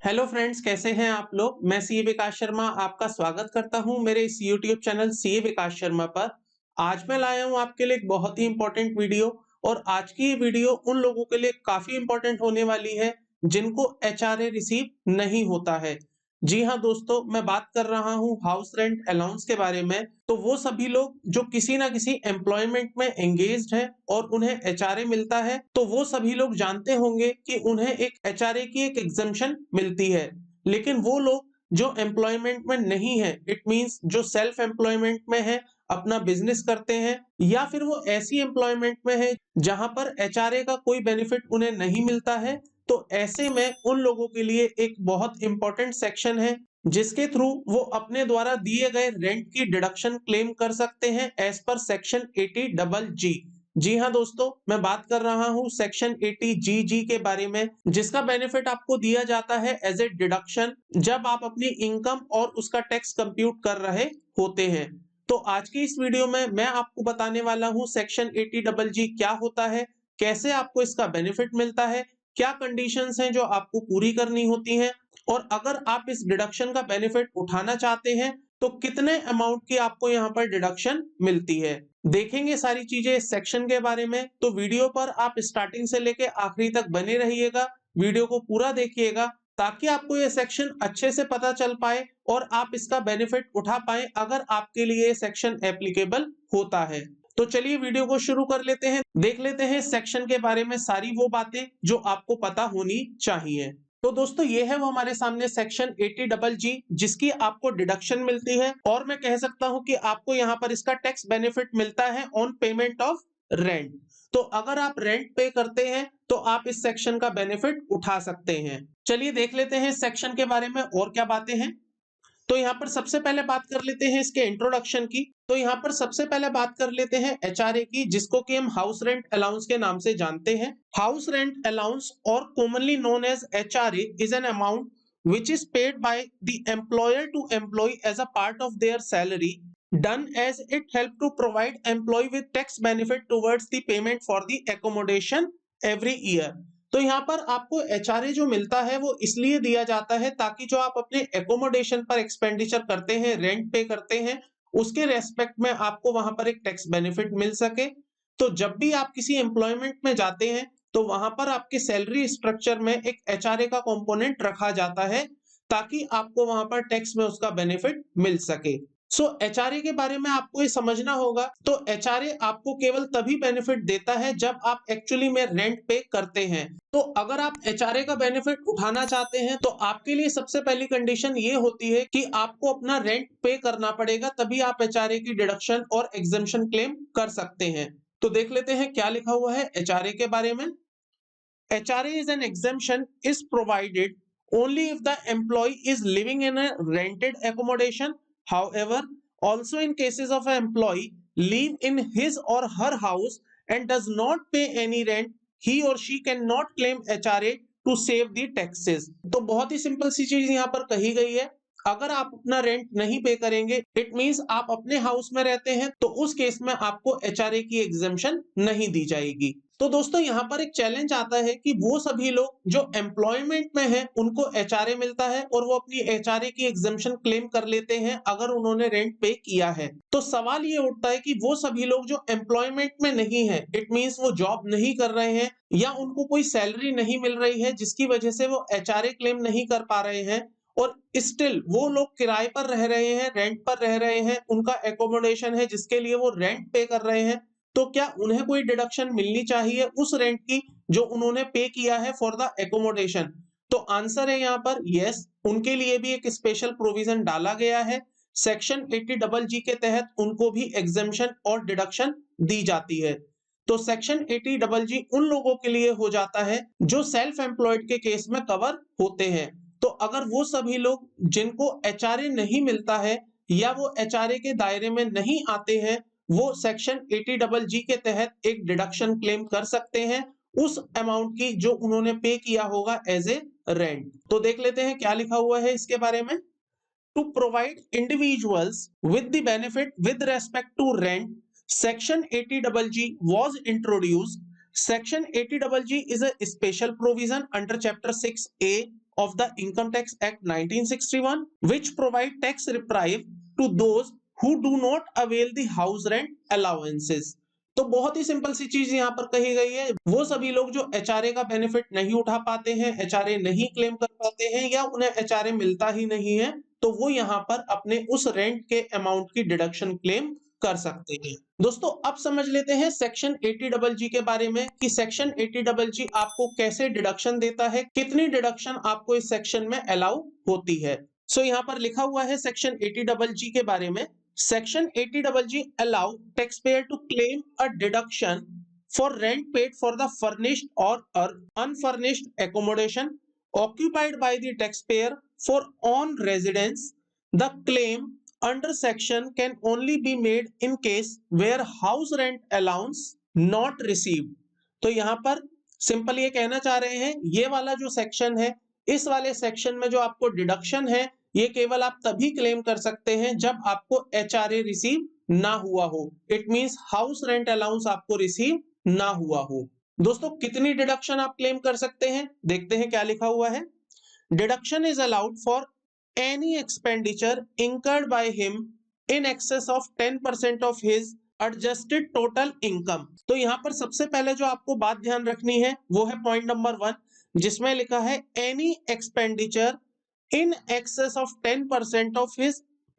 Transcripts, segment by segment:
Hello friends, कैसे हैं आप लोग। मैं सीए विकास शर्मा आपका स्वागत करता हूं मेरे इस यूट्यूब चैनल सीए विकास शर्मा पर। आज मैं लाया हूं आपके लिए एक बहुत ही इंपॉर्टेंट वीडियो। और आज की ये वीडियो उन लोगों के लिए काफी इंपॉर्टेंट होने वाली है जिनको एचआरए रिसीव नहीं होता है। जी हाँ दोस्तों, मैं बात कर रहा हूँ हाउस रेंट अलाउंस के बारे में। तो वो सभी लोग जो किसी ना किसी एम्प्लॉयमेंट में एंगेज्ड है और उन्हें एचआरए मिलता है, तो वो सभी लोग जानते होंगे कि उन्हें एक एचआरए की एक एग्जम्पशन मिलती है। लेकिन वो लोग जो एम्प्लॉयमेंट में नहीं है, इट मींस जो सेल्फ एम्प्लॉयमेंट में है, अपना बिजनेस करते हैं, या फिर वो ऐसी एम्प्लॉयमेंट में है जहां पर एचआरए का कोई बेनिफिट उन्हें नहीं मिलता है, तो ऐसे में उन लोगों के लिए एक बहुत इंपॉर्टेंट सेक्शन है जिसके थ्रू वो अपने द्वारा दिए गए रेंट की डिडक्शन क्लेम कर सकते हैं एज पर सेक्शन 80 डबल जी। जी हाँ दोस्तों, मैं बात कर रहा हूँ सेक्शन 80 जी के बारे में, जिसका बेनिफिट आपको दिया जाता है एज ए डिडक्शन जब आप अपनी इनकम और उसका टैक्स कंप्यूट कर रहे होते हैं। तो आज की इस वीडियो में मैं आपको बताने वाला हूँ सेक्शन 80 डबल जी क्या होता है, कैसे आपको इसका बेनिफिट मिलता है, क्या कंडीशंस हैं जो आपको पूरी करनी होती हैं, और अगर आप इस डिडक्शन का बेनिफिट उठाना चाहते हैं तो कितने अमाउंट की आपको यहाँ पर डिडक्शन मिलती है। देखेंगे सारी चीजें इस सेक्शन के बारे में, तो वीडियो पर आप स्टार्टिंग से लेके आखिरी तक बने रहिएगा। वीडियो को पूरा देखिएगा ताकि आपको ये सेक्शन अच्छे से पता चल पाए और आप इसका बेनिफिट उठा पाए अगर आपके लिए ये सेक्शन एप्लीकेबल होता है। तो चलिए वीडियो को शुरू कर लेते हैं, देख लेते हैं इस सेक्शन के बारे में सारी वो बातें जो आपको पता होनी चाहिए। तो दोस्तों, ये है वो हमारे सामने सेक्शन 80 डबल जी जिसकी आपको डिडक्शन मिलती है, और मैं कह सकता हूं कि आपको यहाँ पर इसका टैक्स बेनिफिट मिलता है ऑन पेमेंट ऑफ रेंट। तो अगर आप रेंट पे करते हैं तो आप इस सेक्शन का बेनिफिट उठा सकते हैं। चलिए देख लेते हैं इस सेक्शन के बारे में और क्या बातें हैं। तो यहाँ पर सबसे पहले बात कर लेते हैं इसके इंट्रोडक्शन की। तो यहाँ पर सबसे पहले बात कर लेते हैं एचआरए की, जिसको कि हम हाउस रेंट अलाउंस के नाम से जानते हैं। हाउस रेंट अलाउंस और commonly known as HRA is an amount which is paid by the employer to employee as a part of their salary, done as it help to provide employee with tax benefit towards the payment for the accommodation every year। तो यहाँ पर आपको HRA जो मिलता है वो इसलिए दिया जाता है ताकि जो आप अपने एकोमोडेशन पर एक्सपेंडिचर करते हैं, रेंट पे करते हैं, उसके रेस्पेक्ट में आपको वहां पर एक टैक्स बेनिफिट मिल सके। तो जब भी आप किसी एम्प्लॉयमेंट में जाते हैं तो वहां पर आपके सैलरी स्ट्रक्चर में एक एचआरए का कंपोनेंट रखा जाता है ताकि आपको वहां पर टैक्स में उसका बेनिफिट मिल सके। सो एचआरए के बारे में आपको ये समझना होगा। तो एचआरए आपको केवल तभी बेनिफिट देता है जब आप एक्चुअली में रेंट पे करते हैं। तो अगर आप एचआरए का बेनिफिट उठाना चाहते हैं तो आपके लिए सबसे पहली कंडीशन ये होती है कि आपको अपना रेंट पे करना पड़ेगा, तभी आप एचआरए की डिडक्शन और एग्जेम्पशन क्लेम कर सकते हैं। तो देख लेते हैं क्या लिखा हुआ है एचआरए के बारे में। HRA is an exemption is provided only if the employee is living in a rented accommodation. However, also in cases of an employee live in his or her house and does not pay any rent, he or she cannot claim HRA to save the taxes। तो बहुत ही simple सी चीज यहाँ पर कही गई है। अगर आप अपना रेंट नहीं पे करेंगे, इट मींस आप अपने हाउस में रहते हैं, तो उस केस में आपको एचआरए की एग्जेम्पशन नहीं दी जाएगी। तो दोस्तों, यहाँ पर एक चैलेंज आता है कि वो सभी लोग जो एम्प्लॉयमेंट में हैं उनको एचआरए मिलता है और वो अपनी एचआरए की एग्जेम्पशन क्लेम कर लेते हैं अगर उन्होंने रेंट पे किया है। तो सवाल ये उठता है कि वो सभी लोग जो एम्प्लॉयमेंट में नहीं है, इट मींस वो जॉब नहीं कर रहे हैं या उनको कोई सैलरी नहीं मिल रही है जिसकी वजह से वो एचआरए क्लेम नहीं कर पा रहे हैं, और स्टिल वो लोग किराए पर रह रहे हैं, रेंट पर रह रहे हैं, उनका एकोमोडेशन है जिसके लिए वो रेंट पे कर रहे हैं, तो क्या उन्हें कोई डिडक्शन मिलनी चाहिए उस रेंट की जो उन्होंने पे किया है फॉर द एकोमोडेशन। तो आंसर है यहाँ पर यस, उनके लिए भी एक स्पेशल प्रोविजन डाला गया है। सेक्शन 80 डबल जी के तहत उनको भी एग्जेम्पशन और डिडक्शन दी जाती है। तो सेक्शन 80 डबल जी उन लोगों के लिए हो जाता है जो सेल्फ एम्प्लॉयड के केस में कवर होते हैं। तो अगर वो सभी लोग जिनको एचआरए नहीं मिलता है या वो एचआरए के दायरे में नहीं आते हैं, वो सेक्शन 80 डबल जी के तहत एक डिडक्शन क्लेम कर सकते हैं उस अमाउंट की जो उन्होंने पे किया होगा एज ए रेंट। तो देख लेते हैं क्या लिखा हुआ है इसके बारे में। To provide individuals with the benefit with respect to rent, section 80 double G was introduced. Section 80 double G is a special provision under chapter 6A of the Income Tax Act 1961, which provide tax reprieve to those who do not avail the house rent allowances. तो बहुत ही simple सी चीज यहाँ पर कही गई है, वो सभी लोग जो एचआरए का बेनिफिट नहीं उठा पाते हैं, एचआरए नहीं क्लेम कर पाते हैं या उन्हें एचआरए मिलता ही नहीं है, तो वो यहाँ पर अपने उस रेंट के अमाउंट की डिडक्शन क्लेम कर सकते हैं। दोस्तों अब समझ लेते हैं सेक्शन 80GG के बारे में कि सेक्शन 80GG आपको कैसे डिडक्शन देता है, कितनी डिडक्शन आपको इस सेक्शन में अलाउ होती है। सो यहाँ पर लिखा हुआ है सेक्शन 80GG के बारे में, section 80GG allow taxpayer to claim a deduction for rent paid for the furnished or unfurnished accommodation occupied by the taxpayer for on residence. The claim under section can only be made in case where house rent allowance not received. तो यहाँ पर simple ये कहना चाह रहे हैं, ये वाला जो सेक्शन है, इस वाले सेक्शन में जो आपको डिडक्शन है, ये केवल आप तभी क्लेम कर सकते हैं जब आपको एचआरए रिसीव ना हुआ हो। It means house rent allowance आपको रिसीव ना हुआ हो। दोस्तों कितनी डिडक्शन आप क्लेम कर सकते हैं, देखते हैं क्या लिखा हुआ है। Deduction is allowed for any expenditure incurred by him in excess of 10% of his adjusted total income. तो यहाँ पर सबसे पहले जो आपको बात ध्यान रखनी है वो है पॉइंट नंबर 1, जिसमें लिखा है any expenditure in excess of 10% of his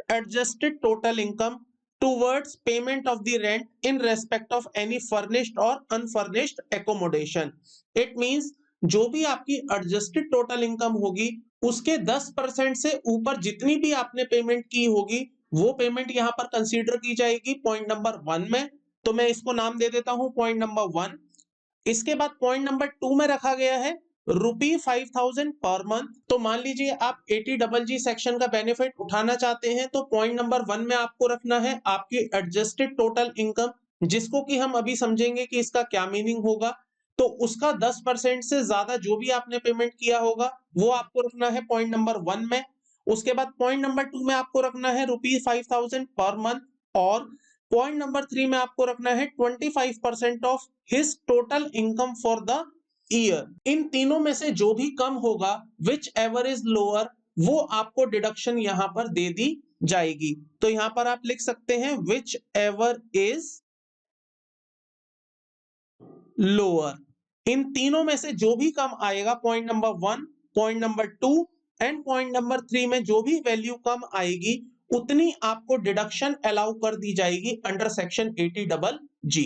adjusted total income towards payment of the rent in respect of any furnished or unfurnished accommodation. It means जो भी आपकी adjusted total income होगी उसके 10% से ऊपर जितनी भी आपने पेमेंट की होगी वो पेमेंट यहाँ पर कंसीडर की जाएगी पॉइंट नंबर 1 में। तो मैं इसको नाम दे देता हूं पॉइंट नंबर 1। इसके बाद पॉइंट नंबर 2 में रखा गया है ₹5000 पर मंथ। तो मान लीजिए आप 80GG सेक्शन का बेनिफिट उठाना चाहते हैं तो पॉइंट नंबर 1 में आपको रखना है आपकी एडजस्टेड टोटल इनकम, जिसको कि हम अभी समझेंगे कि इसका क्या मीनिंग होगा। तो उसका 10% से ज्यादा जो भी आपने पेमेंट किया होगा वो आपको रखना है पॉइंट नंबर 1 में। उसके बाद पॉइंट नंबर 2 में आपको रखना है ₹5000 पर मंथ, और पॉइंट नंबर 3 में आपको रखना है 25% of his total income for the year. इन तीनों में से जो भी कम होगा विच एवर इज लोअर, वो आपको डिडक्शन यहां पर दे दी जाएगी। तो यहां पर आप लिख सकते हैं विच एवर इज लोअर। इन तीनों में से जो भी कम आएगा, point number 1, point number 2 and point number 3 में जो भी वैल्यू कम आएगी उतनी आपको डिडक्शन अलाउ कर दी जाएगी अंडर सेक्शन 80GG।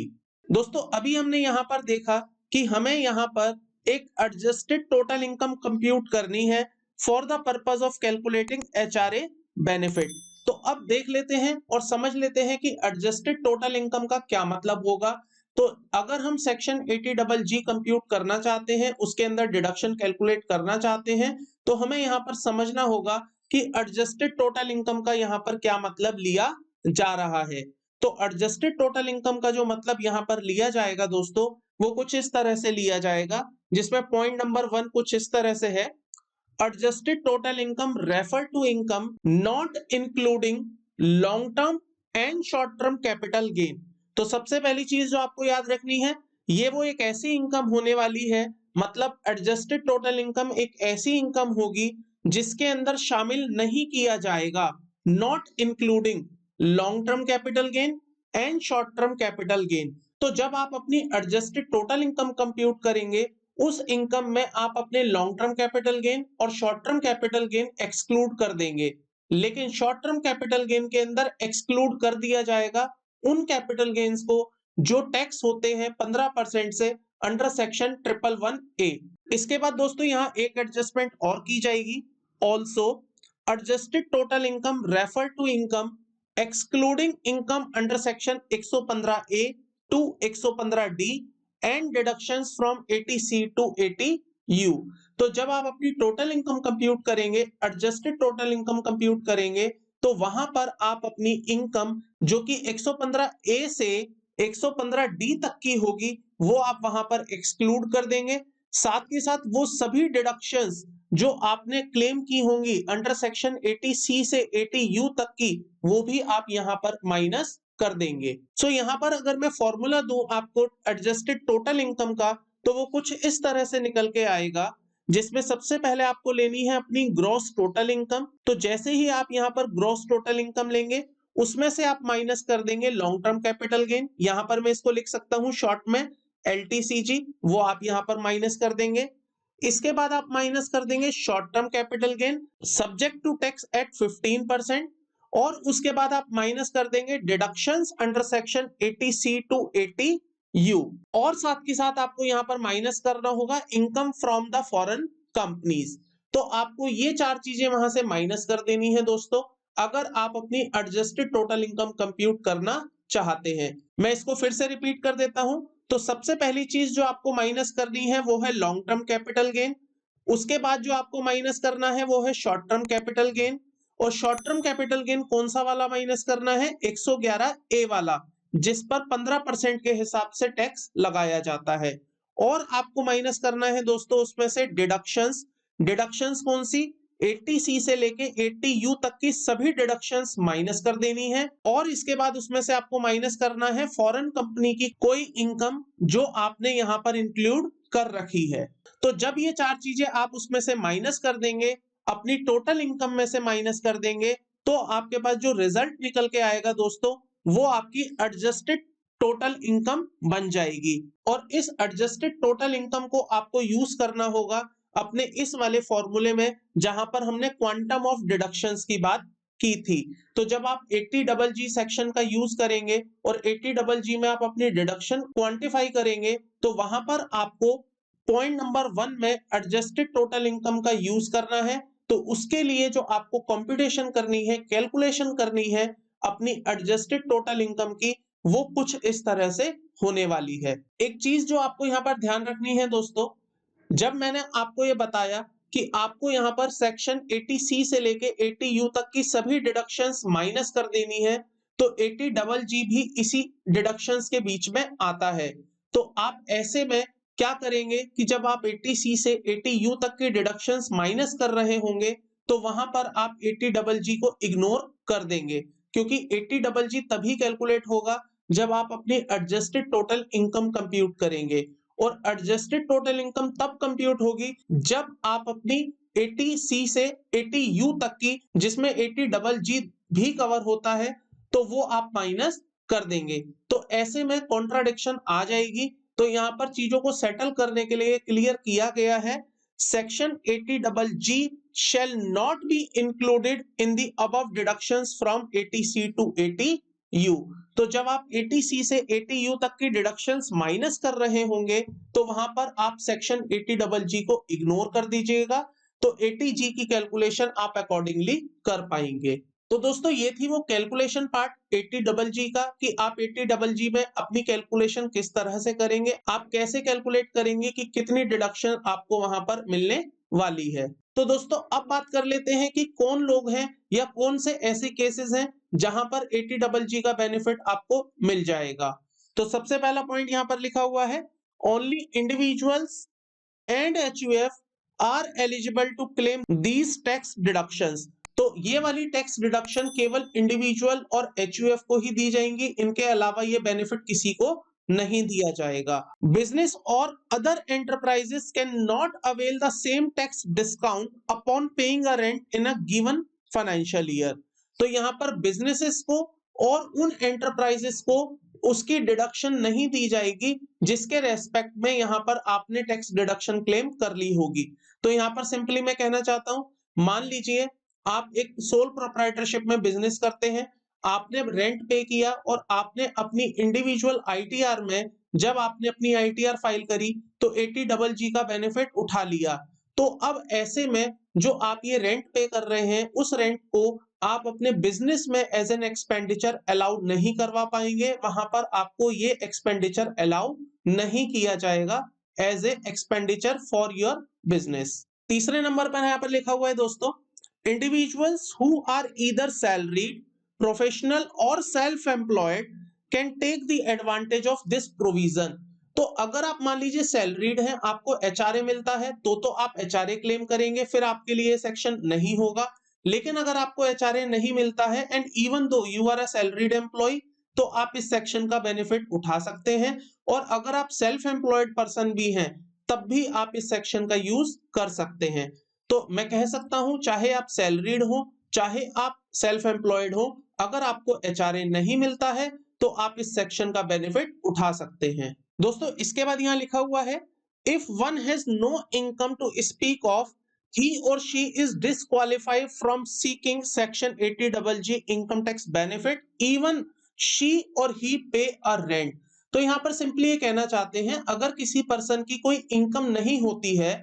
दोस्तों अभी हमने यहां पर देखा कि हमें यहाँ पर एक एडजस्टेड टोटल इनकम कंप्यूट करनी है for the purpose of calculating HRA benefit. तो अब देख लेते हैं और समझ लेते हैं कि एडजस्टेड टोटल इनकम का क्या मतलब होगा। तो अगर हम सेक्शन 80GG कंप्यूट करना चाहते हैं, उसके अंदर डिडक्शन कैलकुलेट करना चाहते हैं, तो हमें यहाँ पर समझना होगा कि एडजस्टेड टोटल इनकम का यहाँ पर क्या मतलब लिया जा रहा है। तो एडजस्टेड टोटल इनकम का जो मतलब यहाँ पर लिया जाएगा दोस्तों, वो कुछ इस तरह से लिया जाएगा, जिसमें पॉइंट नंबर 1 कुछ इस तरह से है, adjusted total income refer to income not including long term and short term capital gain. तो सबसे पहली चीज जो आपको याद रखनी है, ये वो एक ऐसी इनकम होने वाली है, मतलब एडजस्टेड टोटल इनकम एक ऐसी इनकम होगी जिसके अंदर शामिल नहीं किया जाएगा not including long term capital gain and short term capital gain. तो जब आप अपनी एडजस्टेड टोटल इनकम कंप्यूट करेंगे, उस इनकम में आप अपने लॉन्ग टर्म कैपिटल गेन और short term capital gain exclude कर देंगे। लेकिन शॉर्ट टर्म कैपिटल गेन के अंदर एक्सक्लूड कर दिया जाएगा उन कैपिटल गेन्स को जो टैक्स होते हैं 15% से अंडर सेक्शन 111A। इसके बाद दोस्तों यहाँ एक एडजस्टमेंट और की जाएगी, also adjusted total income refer to income excluding income under section 115A to 115D and deductions from 80C to 80U। तो जब आप अपनी टोटल इनकम कंप्यूट करेंगे, एडजस्टेड टोटल इनकम कंप्यूट करेंगे, तो वहां पर आप अपनी इनकम जो कि 115A से 115D तक की होगी वो आप वहां पर एक्सक्लूड कर देंगे। साथ ही साथ वो सभी डिडक्शंस जो आपने क्लेम की होंगी अंडर सेक्शन 80C से 80U तक की, वो भी आप यहां पर माइनस कर देंगे। सो यहाँ पर अगर मैं फॉर्मूला दूं आपको एडजस्टेड टोटल इनकम का, तो वो कुछ इस तरह से निकल के आएगा, जिसमें सबसे पहले आपको लेनी है अपनी ग्रॉस टोटल इनकम। तो जैसे ही आप यहाँ पर ग्रॉस टोटल इनकम लेंगे, उसमें से आप माइनस कर देंगे लॉन्ग टर्म कैपिटल गेन। यहाँ पर मैं इसको लिख सकता हूँ शॉर्ट में LTCG, वो आप यहाँ पर माइनस कर देंगे। इसके बाद आप माइनस कर देंगे short term capital gain subject to tax at 15%, और उसके बाद आप माइनस कर देंगे deductions under section 80C to 80U, और साथ के साथ आपको यहाँ पर माइनस करना होगा income from the foreign companies. तो आपको ये चार चीजें वहां से माइनस कर देनी है दोस्तों, अगर आप अपनी एडजस्टेड टोटल इनकम कंप्यूट करना चाहते हैं। मैं इसको फिर से रिपीट कर देता हूं। तो सबसे पहली चीज जो आपको माइनस करनी है वो है लॉन्ग टर्म कैपिटल गेन। उसके बाद जो आपको माइनस करना है वो है शॉर्ट टर्म कैपिटल गेन, और शॉर्ट टर्म कैपिटल गेन कौन सा वाला माइनस करना है, 111A वाला, जिस पर 15% के हिसाब से टैक्स लगाया जाता है। और आपको माइनस करना है दोस्तों उसमें से डिडक्शंस। डिडक्शंस कौन सी, 80C से लेके 80U तक की सभी डिडक्शंस माइनस कर देनी है। और इसके बाद उसमें से आपको माइनस करना है फॉरेन कंपनी की कोई इनकम जो आपने यहाँ पर इंक्लूड कर रखी है। तो जब ये चार चीजें आप उसमें से माइनस कर देंगे, अपनी टोटल इनकम में से माइनस कर देंगे, तो आपके पास जो रिजल्ट निकल के आएगा दोस्तों, वो आपकी एडजस्टेड टोटल इनकम बन जाएगी। और इस एडजस्टेड टोटल इनकम को आपको यूज करना होगा अपने इस वाले फॉर्मूले में, जहां पर हमने क्वांटम ऑफ डिडक्शंस की बात की थी। तो जब आप 80GG सेक्शन का यूज करेंगे और 80GG में आप अपनी डिडक्शन क्वांटिफाई करेंगे, तो वहां पर आपको पॉइंट नंबर 1 में एडजस्टेड टोटल इनकम का यूज करना है। तो उसके लिए जो आपको कंप्यूटेशन करनी है, कैलकुलेशन करनी है अपनी एडजस्टेड टोटल इनकम की, वो कुछ इस तरह से होने वाली है। एक चीज जो आपको यहाँ पर ध्यान रखनी है दोस्तों, जब मैंने आपको ये बताया कि आपको यहाँ पर सेक्शन 80C से लेके 80U तक की सभी डिडक्शंस माइनस कर देनी है, तो 80GG भी इसी डिडक्शंस के बीच में आता है। तो आप ऐसे में क्या करेंगे कि जब आप 80C से 80U तक की डिडक्शंस माइनस कर रहे होंगे, तो वहां पर आप 80GG को इग्नोर कर देंगे, क्योंकि 80GG तभी कैलकुलेट होगा जब आप अपनी एडजस्टेड टोटल इनकम कंप्यूट करेंगे। और एडजस्टेड टोटल इनकम तब कंप्यूट होगी जब आप अपनी 80C से 80U तक की, जिसमें 80GG भी कवर होता है, तो वो आप माइनस कर देंगे। तो ऐसे में कॉन्ट्राडिक्शन आ जाएगी। तो यहाँ पर चीजों को सेटल करने के लिए क्लियर किया गया है, section 80GG shall not be included in the above deductions from 80C to 80U। तो जब आप 80C से 80U तक की डिडक्शंस माइनस कर रहे होंगे, तो वहां पर आप सेक्शन 80GG को इग्नोर कर दीजिएगा। तो 80G की कैलकुलेशन आप अकॉर्डिंगली कर पाएंगे। तो दोस्तों ये थी वो कैलकुलेशन पार्ट 80GG का, कि आप 80GG में अपनी कैलकुलेशन किस तरह से करेंगे, आप कैसे कैलकुलेट करेंगे कि कितनी डिडक्शन आपको वहां पर मिलने वाली है। तो दोस्तों अब बात कर लेते हैं कि कौन लोग हैं या कौन से ऐसे केसेस हैं जहां पर 80GG का बेनिफिट आपको मिल जाएगा। तो सबसे पहला पॉइंट यहां पर लिखा हुआ है, only individuals and HUF are eligible to claim these tax deductions. तो ये वाली टैक्स डिडक्शन केवल इंडिविजुअल और HUF को ही दी जाएंगी, इनके अलावा ये बेनिफिट किसी को नहीं दिया जाएगा। बिजनेस और other enterprises can not avail the same tax discount upon paying a rent in a given financial year. तो यहाँ पर बिजनेसेस को और उन एंटरप्राइजेस को उसकी डिडक्शन नहीं दी जाएगी जिसके रेस्पेक्ट में यहाँ पर आपने टैक्स डिडक्शन क्लेम कर ली होगी। तो यहाँ पर सिंपली मैं कहना चाहता हूं, मान लीजिए आप एक सोल प्रोप्राइटरशिप में बिजनेस करते हैं, आपने रेंट पे किया और आपने अपनी इंडिविजुअल ITR में जब आपने अपनी ITR फाइल करी तो 80GG का बेनिफिट उठा लिया। तो अब ऐसे में जो आप ये रेंट पे कर रहे हैं, उस रेंट को आप अपने बिजनेस में एज एन एक्सपेंडिचर अलाउ नहीं करवा पाएंगे, वहां पर आपको ये एक्सपेंडिचर अलाउ नहीं किया जाएगा as a expenditure for your business. तीसरे नंबर पर यहाँ पर लिखा हुआ है दोस्तों, individuals who are either salaried, professional or self employed can take the advantage of this provision. तो अगर आप मान लीजिए सैलरीड हैं, आपको HRA मिलता है, तो आप HRA क्लेम करेंगे, फिर आपके लिए सेक्शन नहीं होगा। लेकिन अगर आपको HRA नहीं मिलता है and even though you are a salaried employ, तो आप इस सेक्शन का बेनिफिट उठा सकते हैं। और अगर आप सेल्फ एम्प्लॉयड पर्सन भी हैं, तब भी आप इस सेक्शन का यूज कर सकते हैं। तो मैं कह सकता हूं चाहे आप सैलरीड हो, चाहे आप सेल्फ एम्प्लॉयड हो, अगर आपको एचआरए नहीं मिलता है तो आप इस सेक्शन का बेनिफिट उठा सकते हैं। दोस्तों इसके बाद यहां लिखा हुआ है, if one has no income to speak of, he or she is disqualified from seeking section 80GG income tax benefit even she or he pay a rent। तो यहां पर सिंपली ये कहना चाहते हैं, अगर किसी पर्सन की कोई इनकम नहीं होती है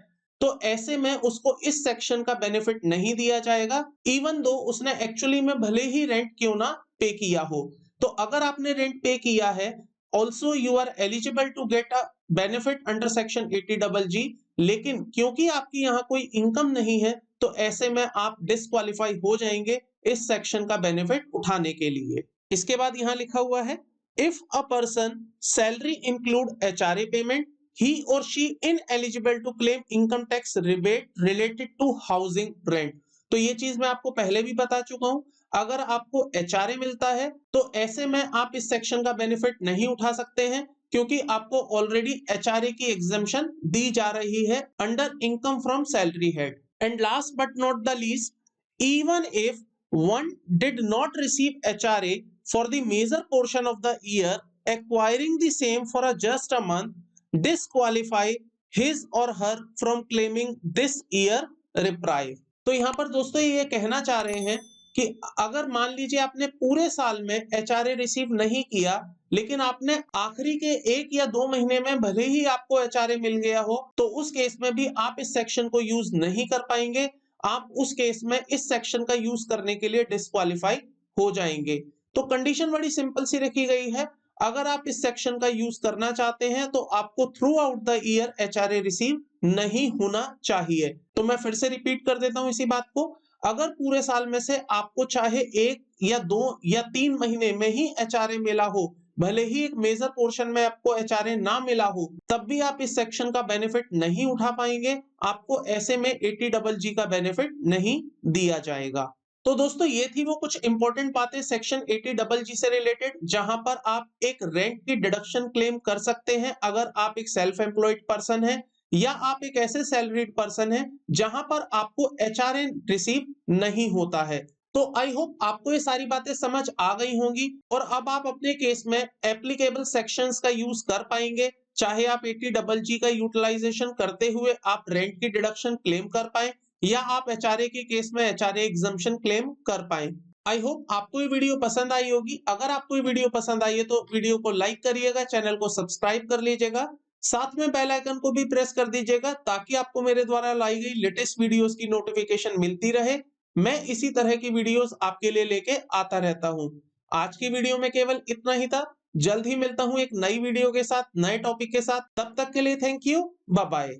तो ऐसे में उसको इस सेक्शन का बेनिफिट नहीं दिया जाएगा, इवन दो उसने एक्चुअली में भले ही रेंट क्यों ना पे किया हो। तो अगर आपने रेंट पे किया है, also you are eligible to get a benefit under section 80GG, लेकिन क्योंकि आपकी यहाँ कोई इनकम नहीं है तो ऐसे में आप डिस्क्वालीफाई हो जाएंगे इस सेक्शन का बेनिफिट उठाने के लिए। इसके बाद यहाँ लिखा हुआ है, if a person salary include HRA payment, he or she ineligible to claim income tax rebate related to housing rent। तो ये चीज मैं आपको पहले भी बता चुका हूं, अगर आपको एचआरए मिलता है तो ऐसे में आप इस सेक्शन का बेनिफिट नहीं उठा सकते हैं, क्योंकि आपको ऑलरेडी एचआरए की एग्जम्पशन दी जा रही है under income from salary head. And last but not the least, even if one did not receive HRA for the major portion of the year, acquiring the same for a just a month disqualify his or her from claiming this year reprieve। तो यहां पर दोस्तों ये कहना चाह रहे हैं कि अगर मान लीजिए आपने पूरे साल में एचआरए रिसीव नहीं किया, लेकिन आपने आखिरी के 1 या 2 महीने में भले ही आपको एचआरए मिल गया हो, तो उस केस में भी आप इस सेक्शन को यूज नहीं कर पाएंगे। आप उस केस में इस सेक्शन का यूज करने के लिए डिस्क्वालीफाई हो जाएंगे। तो कंडीशन बड़ी सिंपल सी रखी गई है, अगर आप इस सेक्शन का यूज करना चाहते हैं तो आपको through out the year HRA receive नहीं होना चाहिए। तो मैं फिर से रिपीट कर देता हूं इसी बात को, अगर पूरे साल में से आपको चाहे 1 या 2 या 3 महीने में ही एचआरए मिला हो, भले ही एक मेजर पोर्शन में आपको एचआरए ना मिला हो, तब भी आप इस सेक्शन का बेनिफिट नहीं उठा पाएंगे। आपको ऐसे में 80GG का बेनिफिट नहीं दिया जाएगा। तो दोस्तों ये थी वो कुछ इंपॉर्टेंट बातें सेक्शन 80GG से रिलेटेड, जहां पर आप एक रेंट की डिडक्शन क्लेम कर सकते हैं अगर आप एक सेल्फ एम्प्लॉयड पर्सन है, या आप एक ऐसे सैलरीड पर्सन है जहां पर आपको एचआरए रिसीव नहीं होता है। तो आई होप आपको ये सारी बातें समझ आ गई होंगी और अब आप अपने केस में एप्लीकेबल सेक्शंस का यूज कर पाएंगे, चाहे आप 80GG का यूटिलाइजेशन करते हुए आप रेंट की डिडक्शन क्लेम कर पाए, या आप एचआरए के केस में एचआरए एग्जम्पशन क्लेम कर पाए। आई होप आपको ये वीडियो पसंद आई होगी। अगर आपको ये वीडियो पसंद आई है तो वीडियो को लाइक करिएगा, चैनल को सब्सक्राइब कर लीजिएगा, साथ में बेल आइकन को भी प्रेस कर दीजिएगा ताकि आपको मेरे द्वारा लाई गई लेटेस्ट वीडियोस की नोटिफिकेशन मिलती रहे। मैं इसी तरह की वीडियोस आपके लिए लेके आता रहता हूं। आज की वीडियो में केवल इतना ही था। जल्द ही मिलता हूं एक नई वीडियो के साथ, नए टॉपिक के साथ। तब तक के लिए थैंक यू, बाय बाय।